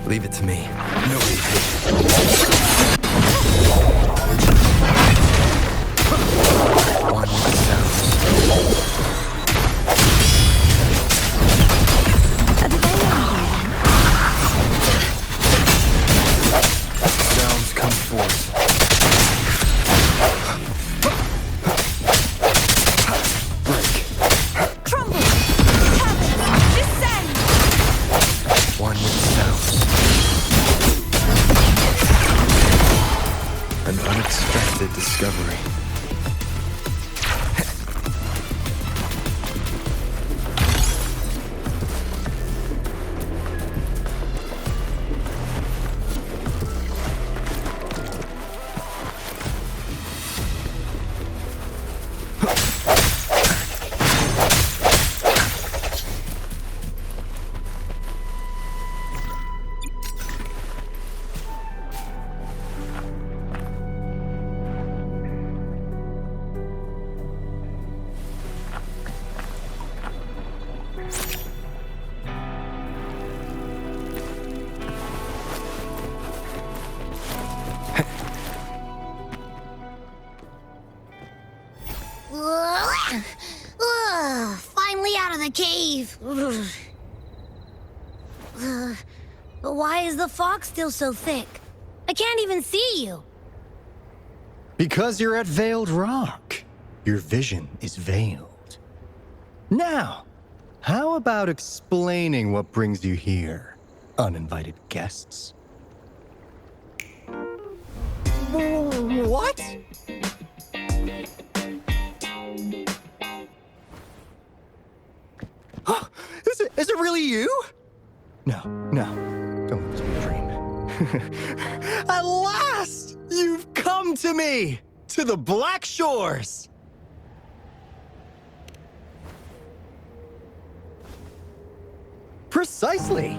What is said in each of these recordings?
Leave it to me. Nobody takes it. One with sounds. Sounds come forth. Break. Crumble! Heavens! Descend! One with sounds. An unexpected discovery. Finally out of the cave. But why is the fog still so thick? I can't even see you. Because you're at Veiled Rock. Your vision is veiled. Now, how about explaining what brings you here, uninvited guests? What? Is it really you? No, don't let this be a dream. At last, you've come to me, to the Black Shores. Precisely.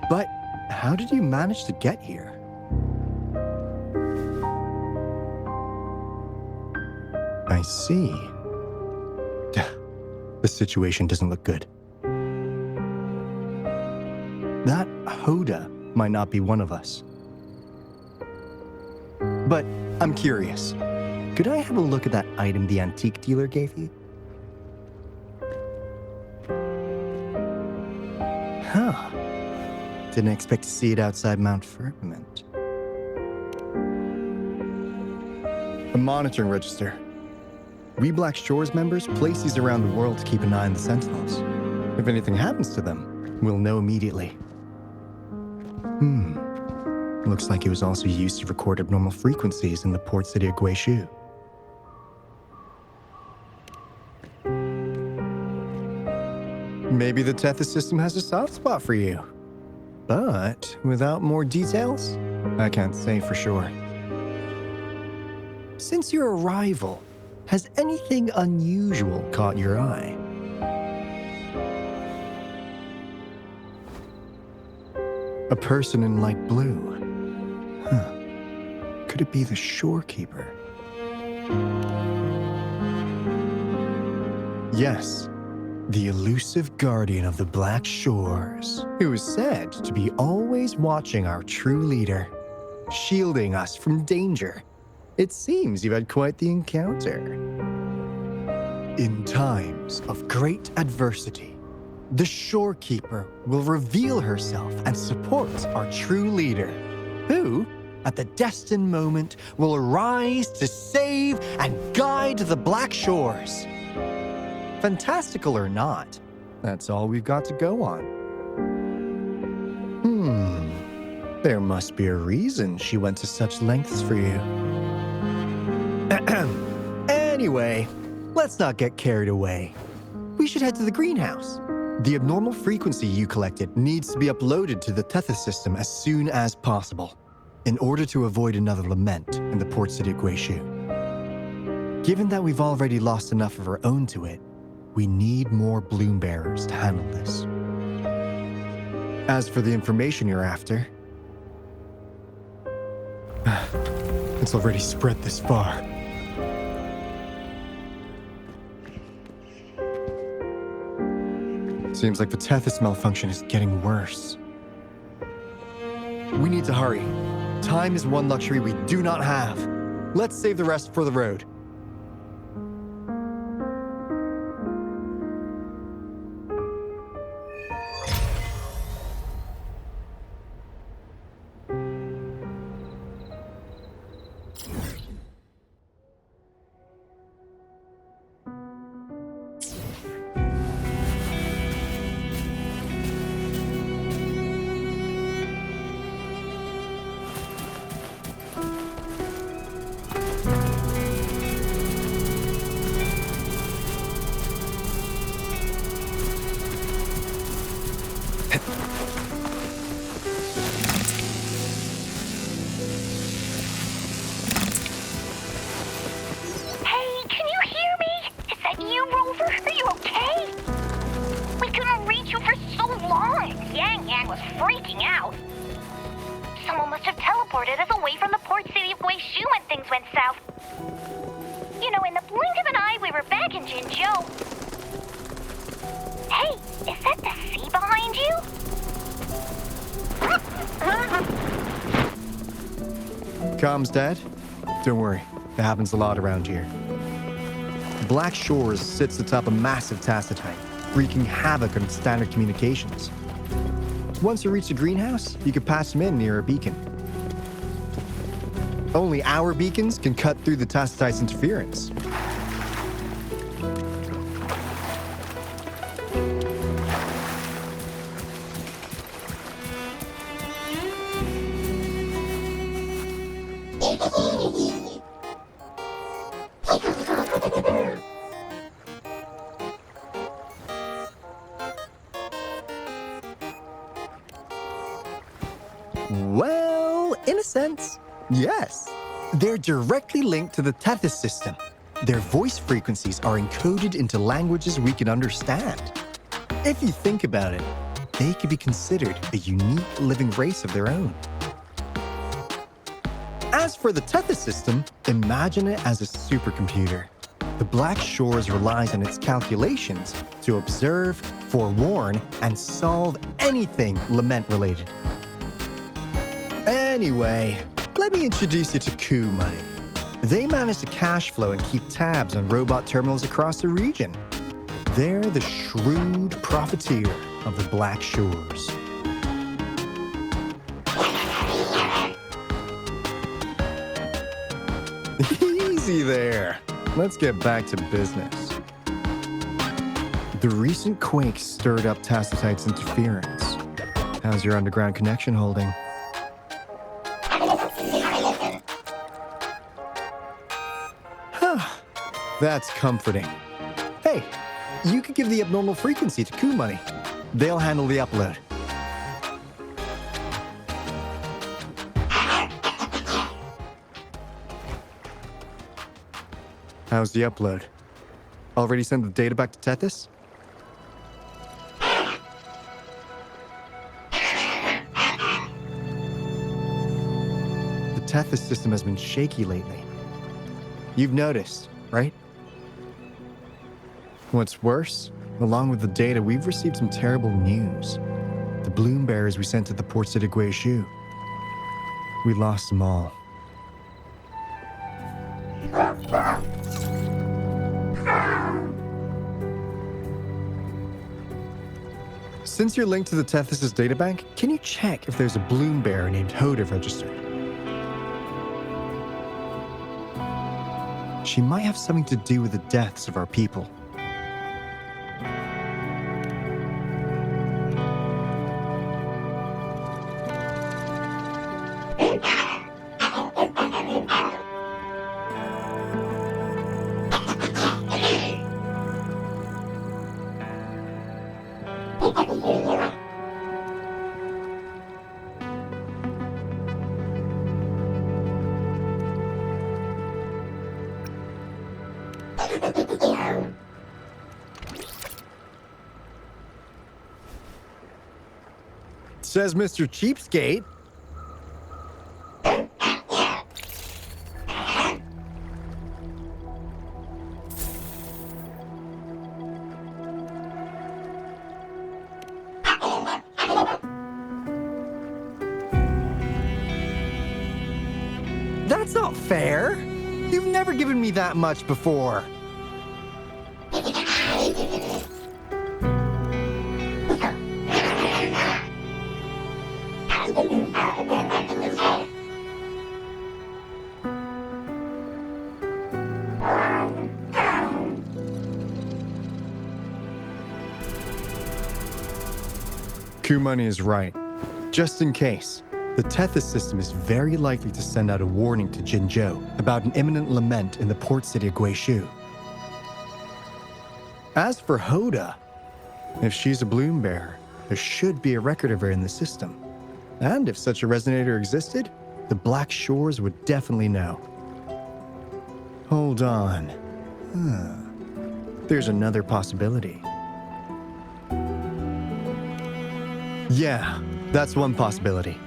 But how did you manage to get here? I see. The situation doesn't look good. That Hoda might not be one of us. But I'm curious. Could I have a look at that item the antique dealer gave you? Huh. Didn't expect to see it outside Mount Firmament. A monitoring register. We Black Shores members place these around the world to keep an eye on the Sentinels. If anything happens to them, we'll know immediately. Looks like it was also used to record abnormal frequencies in the port city of Guishu. Maybe the Tethys system has a soft spot for you. But without more details, I can't say for sure. Since your arrival, has anything unusual caught your eye? A person in light blue. Could it be the shorekeeper? Yes, the elusive guardian of the Black Shores, who is said to be always watching our true leader, shielding us from danger. It seems you've had quite the encounter. In times of great adversity, the shorekeeper will reveal herself and support our true leader, who, at the destined moment, will arise to save and guide the Black Shores. Fantastical or not, that's all we've got to go on. There must be a reason she went to such lengths for you. Anyway, let's not get carried away. We should head to the greenhouse. The abnormal frequency you collected needs to be uploaded to the Tethys system as soon as possible, in order to avoid another lament in the port city of Guishu. Given that we've already lost enough of our own to it, we need more bloom bearers to handle this. As for the information you're after, it's already spread this far. Seems like the Tethys malfunction is getting worse. We need to hurry. Time is one luxury we do not have. Let's save the rest for the road. Comms dead? Don't worry, it happens a lot around here. TheBlackShores sits atop a massive tacitite, wreaking havoc on standard communications. Once you reach the greenhouse, you can patch them in near a beacon. Only our beacons can cut through the tacitite's interference. Well, in a sense, yes. They're directly linked to the Tethys system. Their voice frequencies are encoded into languages we can understand. If you think about it, they could be considered a unique living race of their own. As for the Tethys system, imagine it as a supercomputer. TheBlackShores relies on its calculations to observe, forewarn, and solve anything lament-related. Anyway, let me introduce you to Coup Money. They manage to cash flow and keep tabs on robot terminals across the region. They're the shrewd profiteer of the TheBlackShores. Easy there. Let's get back to business. The recent quake stirred up Tacitite's interference. How's your underground connection holding? That's comforting. Hey, you could give the abnormal frequency to Coup Money. They'll handle the upload. How's the upload? Already sent the data back to Tethys? The Tethys system has been shaky lately. You've noticed, right? What's worse, along with the data, we've received some terrible news. The bloom bearers we sent to the ports of Guizhou. We lost them all. Since you're linked to the Tethys' databank, can you check if there's a bloom bearer named Hoda registered? She might have something to do with the deaths of our people. Says Mr. Cheapskate. That's not fair. You've never given me that much before. Kumani is right. Just in case, the Tethys system is very likely to send out a warning to Jinzhou about an imminent lament in the port city of Guishu. As for Hoda, if she's a bloom bearer, there should be a record of her in the system. And if such a resonator existed, the Black Shores would definitely know. Hold on. There's another possibility. Yeah, that's one possibility.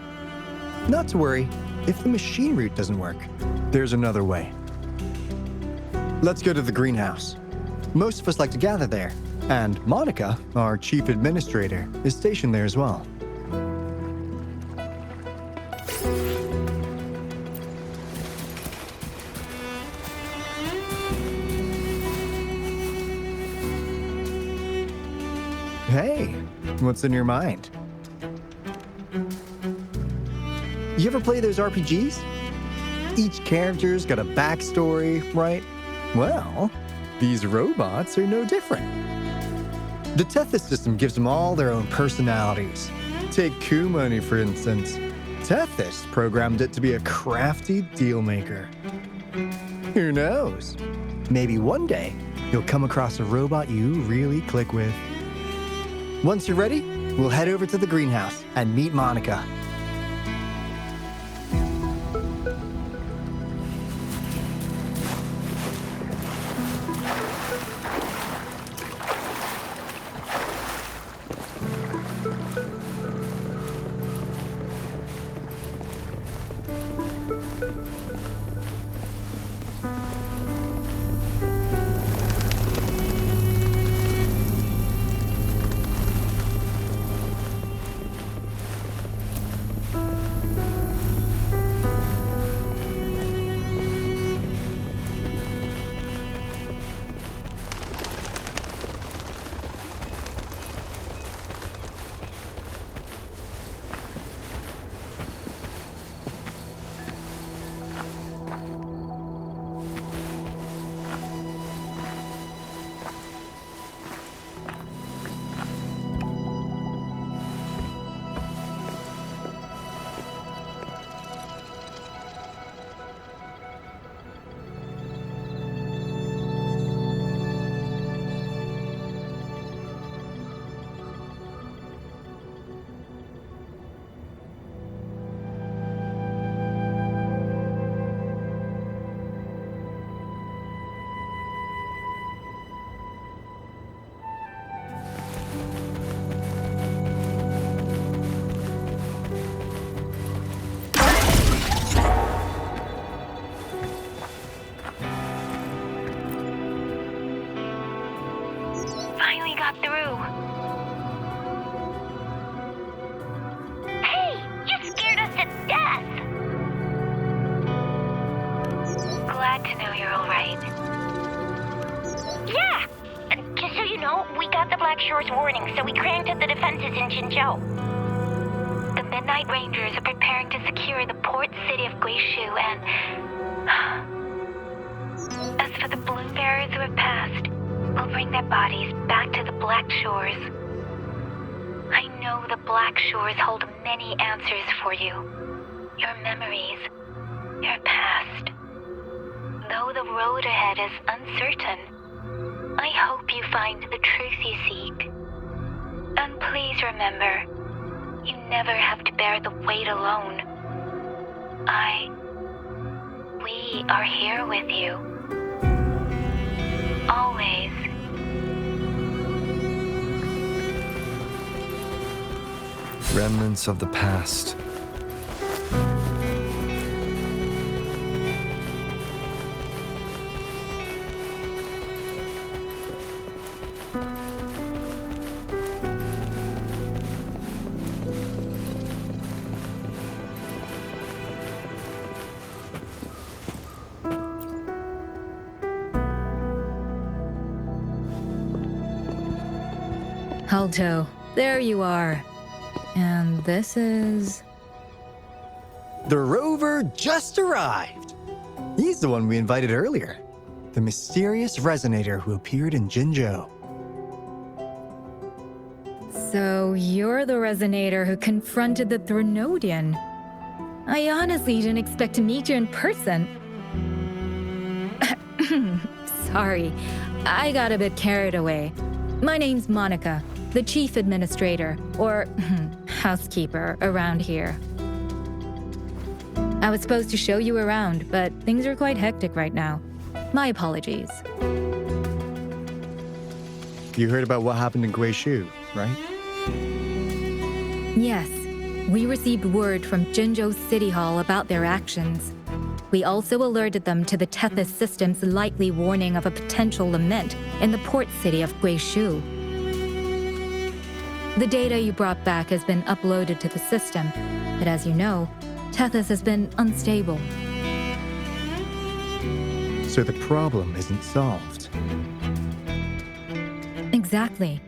Not to worry, if the machine route doesn't work, there's another way. Let's go to the greenhouse. Most of us like to gather there, and Monica, our chief administrator, is stationed there as well. Hey, what's in your mind? You ever play those RPGs? Each character's got a backstory, right? Well, these robots are no different. The Tethys system gives them all their own personalities. Take Kumani, for instance. Tethys programmed it to be a crafty deal maker. Who knows? Maybe one day you'll come across a robot you really click with. Once you're ready, we'll head over to the greenhouse and meet Monica. Finally got through. Hey, you scared us to death. Glad to know you're all right. Yeah, just so you know, we got the Black Shores warning, so we cranked up the defenses in Jinzhou. The Midnight Rangers are preparing to secure the port city of Guishu, and as for the bloom bearers who have passed, we'll bring their bodies back to the Black Shores. I know the Black Shores hold many answers for you. Your memories, your past. Though the road ahead is uncertain, I hope you find the truth you seek. And please remember, you never have to bear the weight alone. We are here with you. Always. Remnants of the past. Alto, there you are. And this is... The rover just arrived. He's the one we invited earlier. The mysterious resonator who appeared in Jinzhou. So you're the resonator who confronted the Threnodian. I honestly didn't expect to meet you in person. Sorry, I got a bit carried away. My name's Monica, the chief administrator, or housekeeper around here. I was supposed to show you around, but things are quite hectic right now. My apologies. You heard about what happened in Guishu, right? Yes, we received word from Jinzhou City Hall about their actions. We also alerted them to the Tethys system's likely warning of a potential lament in the port city of Guishu. The data you brought back has been uploaded to the system, but as you know, Tethys has been unstable. So the problem isn't solved. Exactly.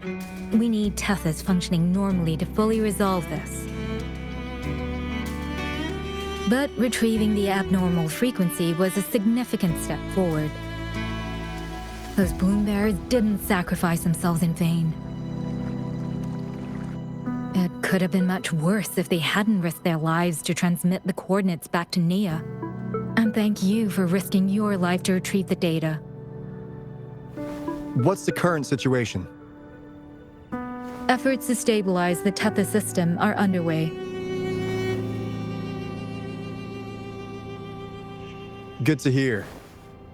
We need Tethys functioning normally to fully resolve this. But retrieving the abnormal frequency was a significant step forward. Those bloom bearers didn't sacrifice themselves in vain. It could have been much worse if they hadn't risked their lives to transmit the coordinates back to Nia. And thank you for risking your life to retrieve the data. What's the current situation? Efforts to stabilize the Tethys system are underway. Good to hear.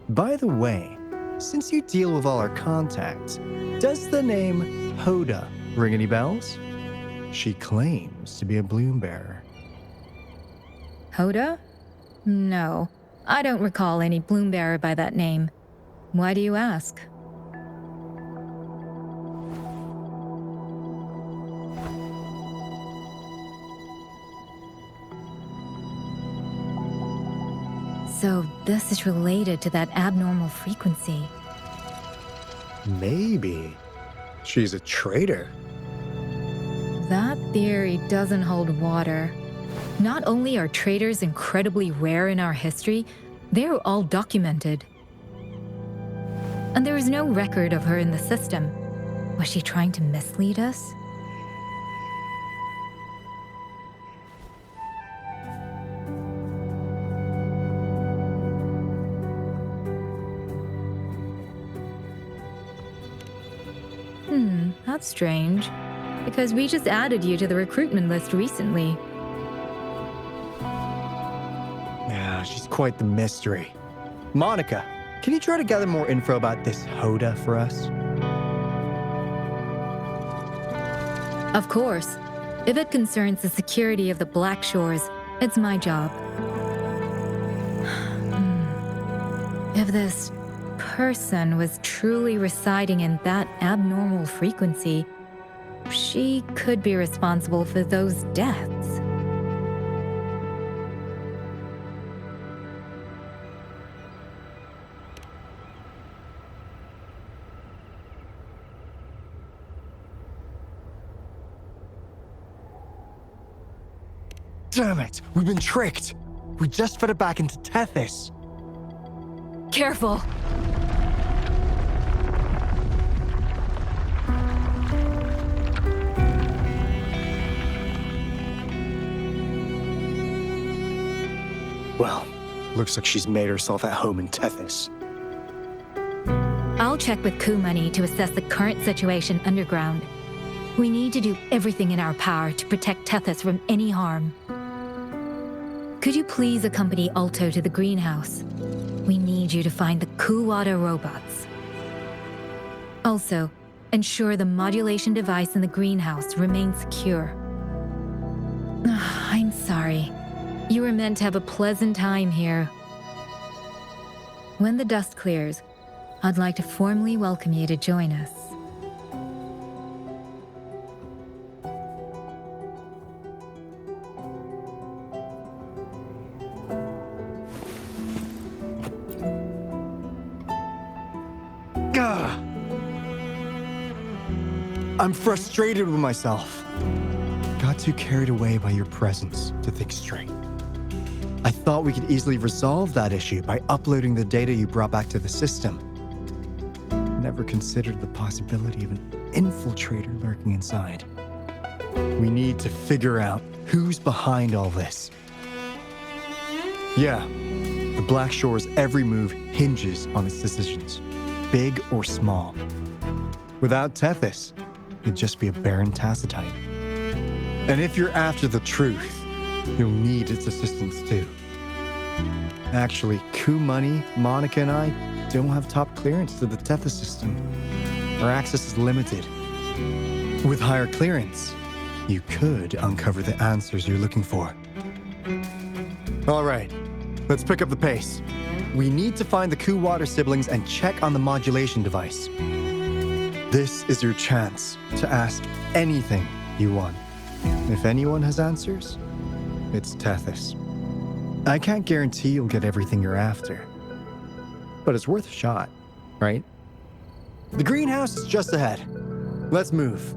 By the way, since you deal with all our contacts, does the name Hoda ring any bells? She claims to be a bloom bearer. Hoda? No, I don't recall any bloom bearer by that name. Why do you ask? So this is related to that abnormal frequency. Maybe. She's a traitor. That theory doesn't hold water. Not only are traitors incredibly rare in our history, they're all documented. And there is no record of her in the system. Was she trying to mislead us? That's strange. Because we just added you to the recruitment list recently. Yeah, she's quite the mystery. Monica, can you try to gather more info about this Hoda for us? Of course. If it concerns the security of the TheBlackShores, it's my job. If this person was truly residing in that abnormal frequency, she could be responsible for those deaths. Damn it! We've been tricked! We just fed it back into Tethys. Careful! Well, looks like she's made herself at home in Tethys. I'll check with Coup Money to assess the current situation underground. We need to do everything in our power to protect Tethys from any harm. Could you please accompany Alto to the greenhouse? We need you to find the Kuwata robots. Also, ensure the modulation device in the greenhouse remains secure. I'm sorry. You were meant to have a pleasant time here. When the dust clears, I'd like to formally welcome you to join us. Gah! I'm frustrated with myself. Got too carried away by your presence to think straight. I thought we could easily resolve that issue by uploading the data you brought back to the system. Never considered the possibility of an infiltrator lurking inside. We need to figure out who's behind all this. Yeah, the TheBlackShores' every move hinges on its decisions, big or small. Without Tethys, it'd just be a barren tacitite. And if you're after the truth, you'll need its assistance too. Actually, Coup Money, Monica, and I don't have top clearance to the Tethys system. Our access is limited. With higher clearance, you could uncover the answers you're looking for. All right, let's pick up the pace. We need to find the Coup Water siblings and check on the modulation device. This is your chance to ask anything you want. If anyone has answers, it's Tethys. I can't guarantee you'll get everything you're after, but it's worth a shot, right? The greenhouse is just ahead. Let's move.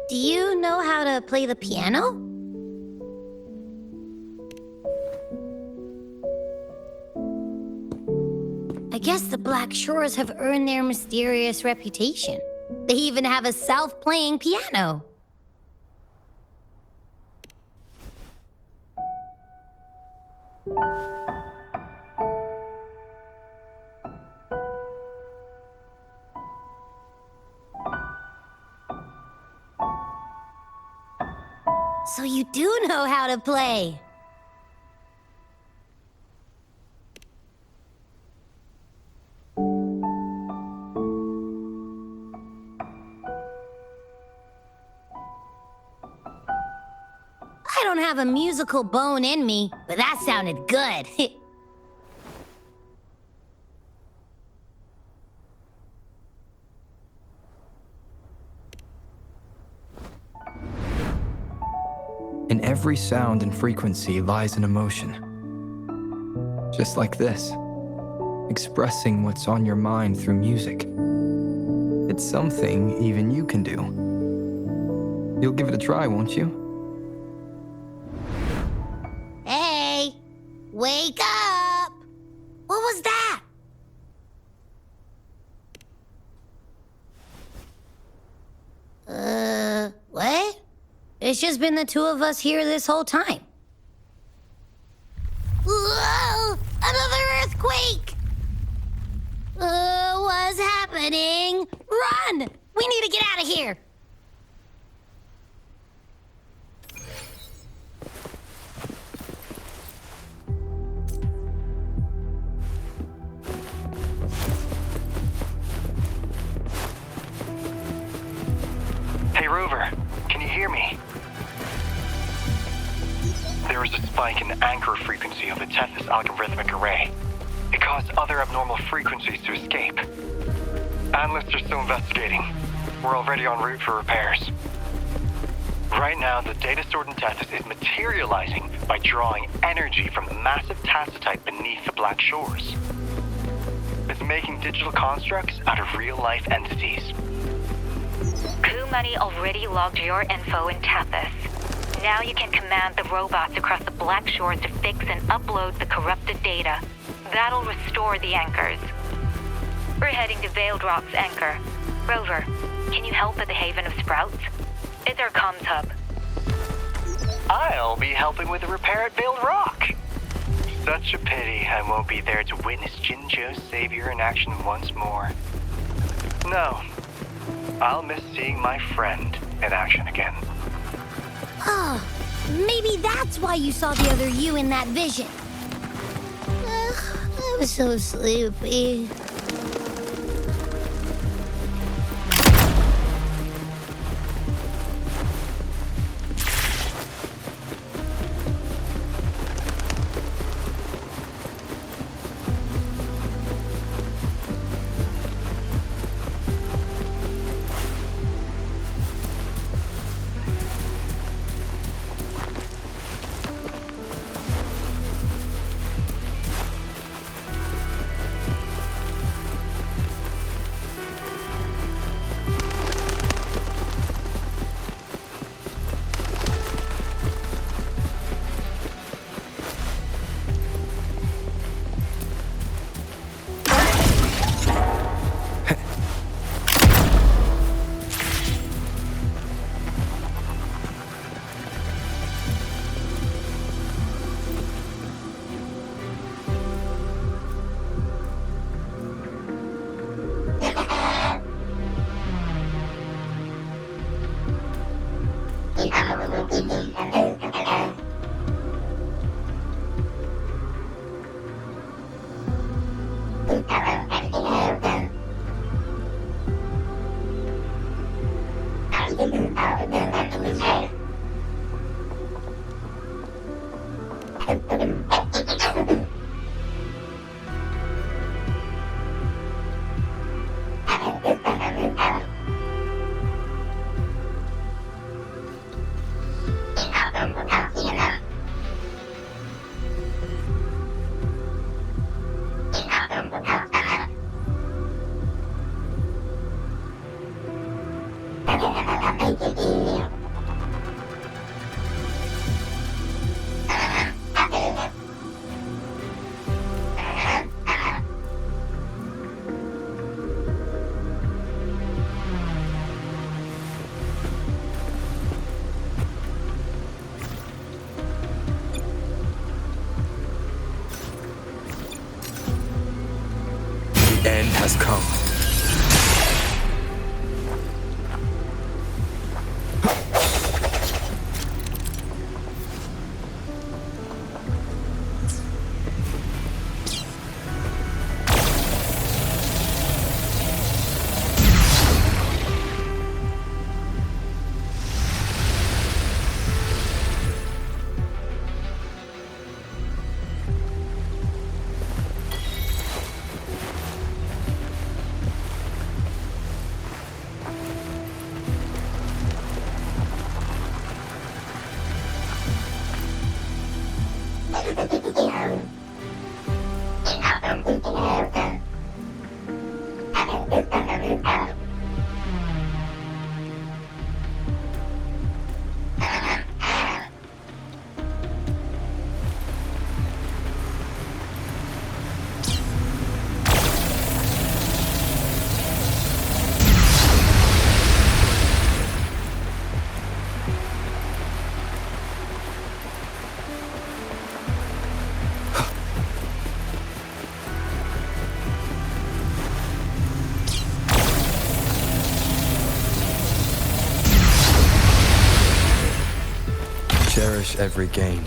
Do you know how to play the piano? I guess the Black Shores have earned their mysterious reputation. They even have a self-playing piano. So you do know how to play. I don't have a musical bone in me, but that sounded good. In every sound and frequency lies an emotion. Just like this. Expressing what's on your mind through music. It's something even you can do. You'll give it a try, won't you? Hey, wake up! What was that? What? It's just been the two of us here this whole time. Whoa! Another earthquake! What's happening? Run! We need to get out of here! Hey, Rover, can you hear me? There is a spike in the anchor frequency of the Tethys algorithmic array. It caused other abnormal frequencies to escape. Analysts are still investigating. We're already en route for repairs. Right now, the data stored in Tethys is materializing by drawing energy from the massive tacitite beneath the Black Shores. It's making digital constructs out of real-life entities. Coup Money already logged your info in Tethys. Now you can command the robots across the Black Shores to fix and upload the corrupted data. That'll restore the anchors. We're heading to Veiled Rock's anchor. Rover, can you help at the Haven of Sprouts? It's our comms hub. I'll be helping with the repair at Veiled Rock. Such a pity I won't be there to witness Jinzhou's savior in action once more. No, I'll miss seeing my friend in action again. Oh, maybe that's why you saw the other you in that vision. I'm so sleepy. The end has come. Cherish every gain.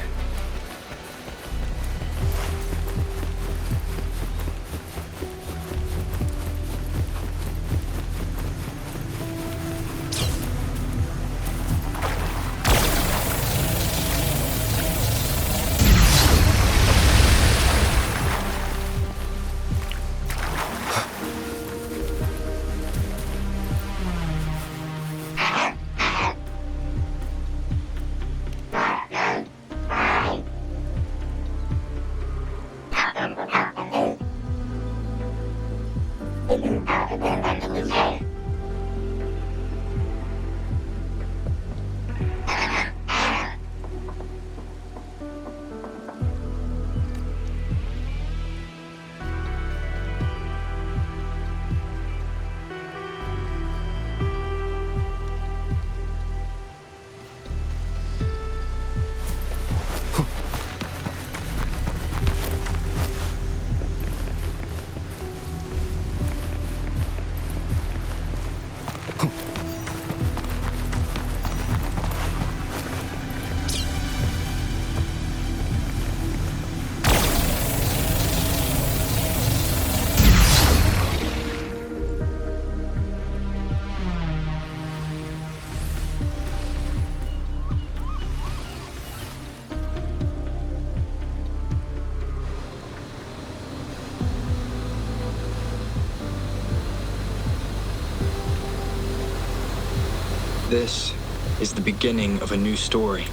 This is the beginning of a new story.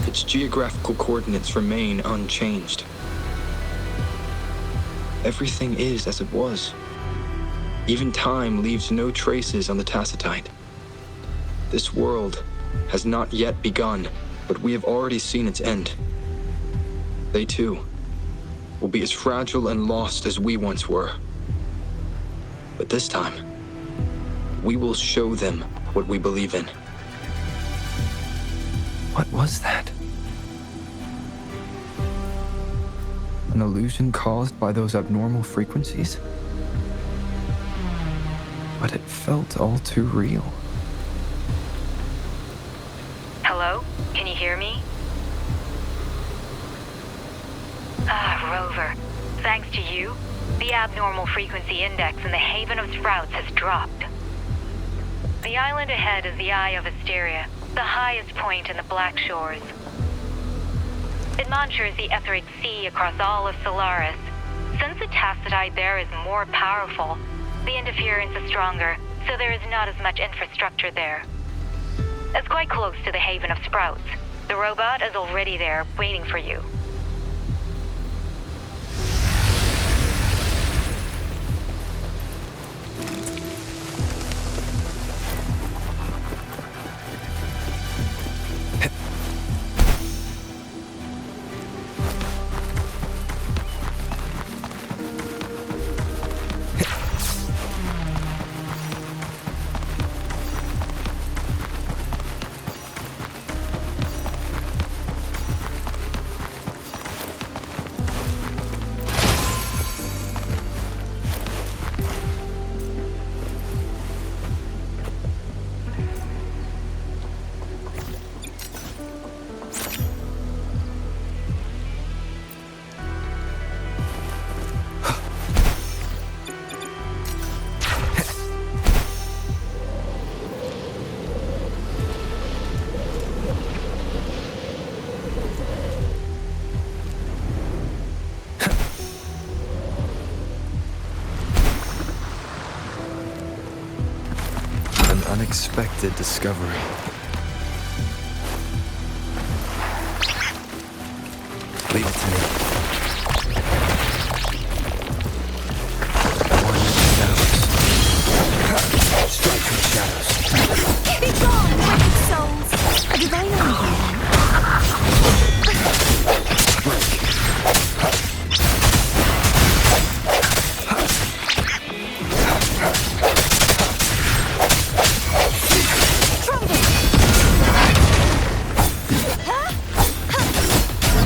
Its geographical coordinates remain unchanged. Everything is as it was. Even time leaves no traces on the Tacitite. This world has not yet begun, but we have already seen its end. They too will be as fragile and lost as we once were. But this time, we will show them what we believe in. What was that? An illusion caused by those abnormal frequencies? But it felt all too real. Hello? Can you hear me? Rover. Thanks to you, the abnormal frequency index in the Haven of Sprouts has dropped. The island ahead is the Eye of Asteria, the highest point in the Blackshores. It monitors the etheric sea across all of Solaris. Since the Tacitite there is more powerful, the interference is stronger, so there is not as much infrastructure there. It's quite close to the Haven of Sprouts. The robot is already there, waiting for you. unexpected discovery. Leave it to me. One with the shadows. Strike from the shadows. Be gone, wicked souls! A divine envy.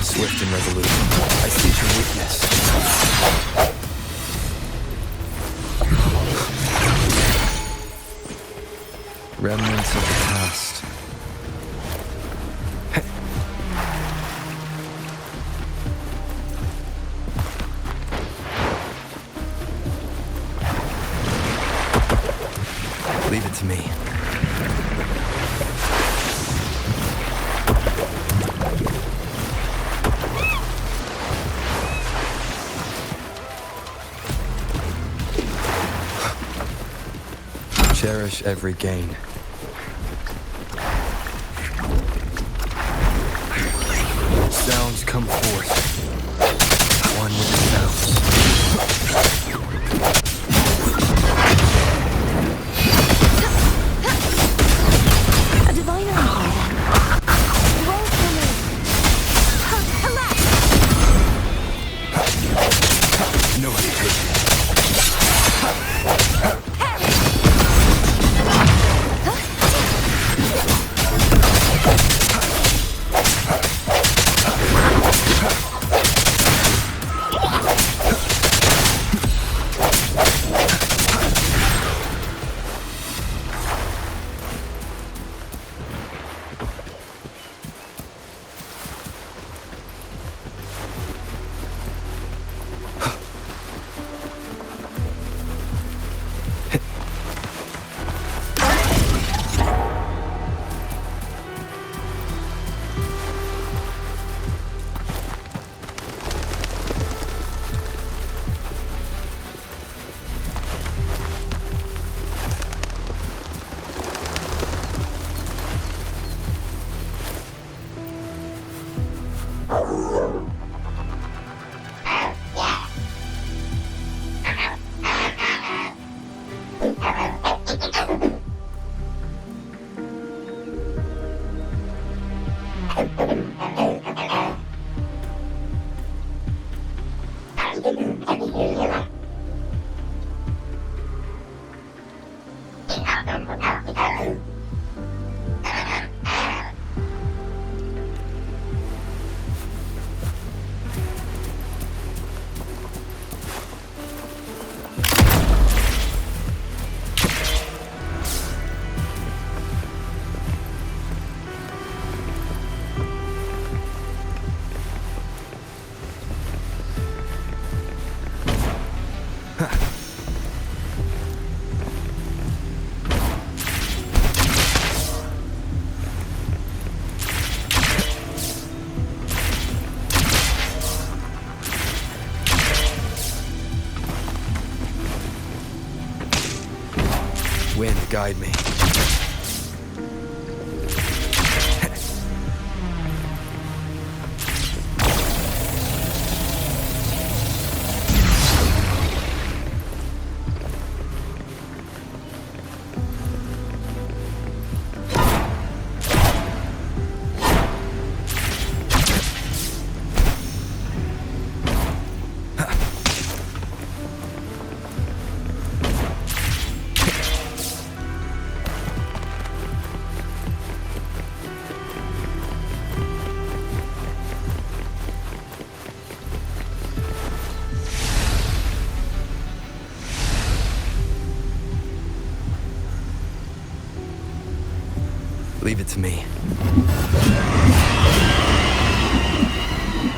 Swift and resolute. I see your weakness. Remnants of the past. Leave it to me. Cherish every gain. Sounds come forth. One with the sounds. A divine envy. Woe for me. Alas! No hesitation. Wind, guide me. Leave it to me.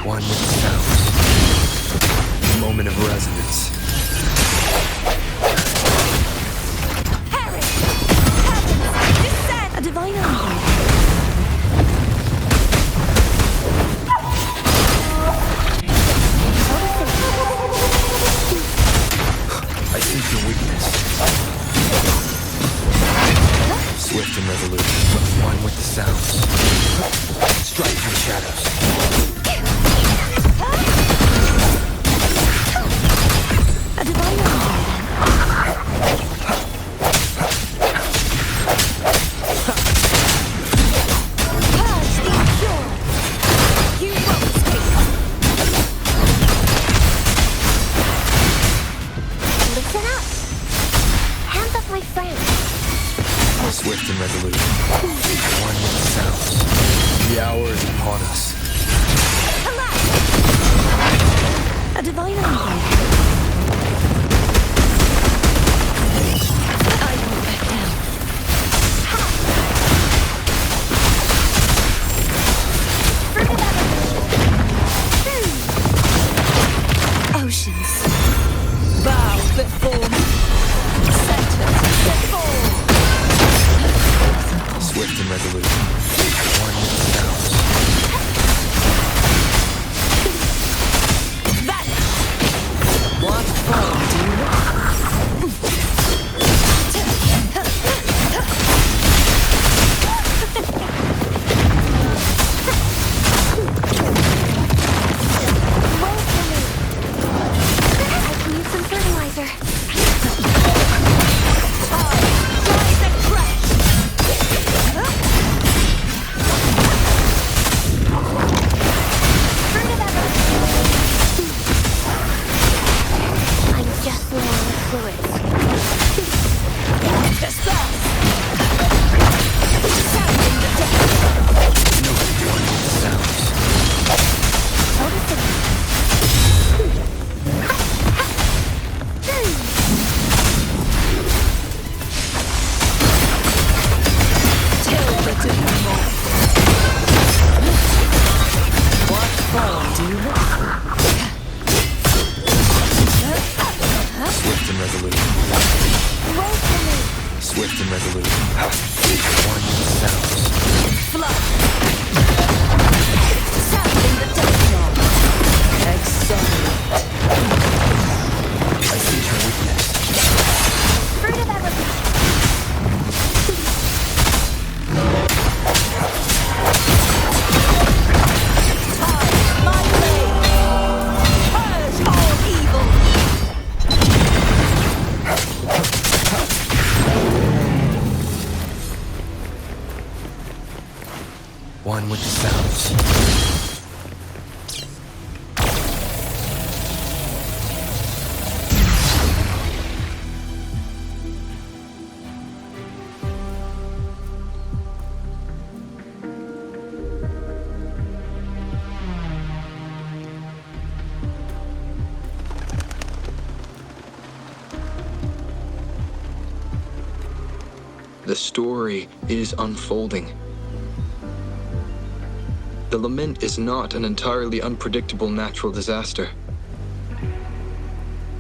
One with the sounds. Moment of resonance. Harry! Heavens! Descend! A divine envy. I sense your weakness. The story is unfolding. The lament is not an entirely unpredictable natural disaster.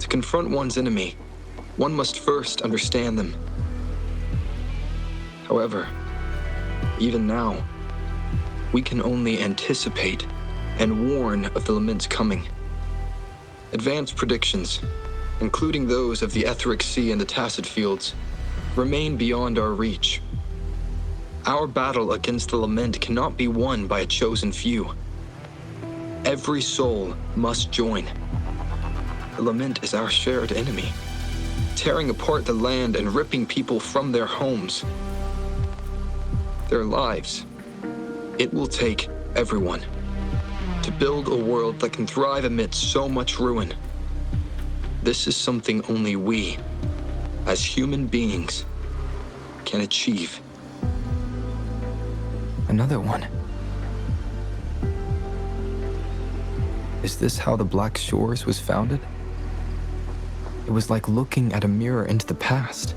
To confront one's enemy, one must first understand them. However, even now, we can only anticipate and warn of the lament's coming. Advanced predictions, including those of the Etheric Sea and the Tacit Fields, remain beyond our reach. Our battle against the lament cannot be won by a chosen few. Every soul must join. The lament is our shared enemy, tearing apart the land and ripping people from their homes, their lives. It will take everyone to build a world that can thrive amidst so much ruin. This is something only we, as human beings, can achieve. Another one. Is this how the Black Shores was founded? It was like looking at a mirror into the past.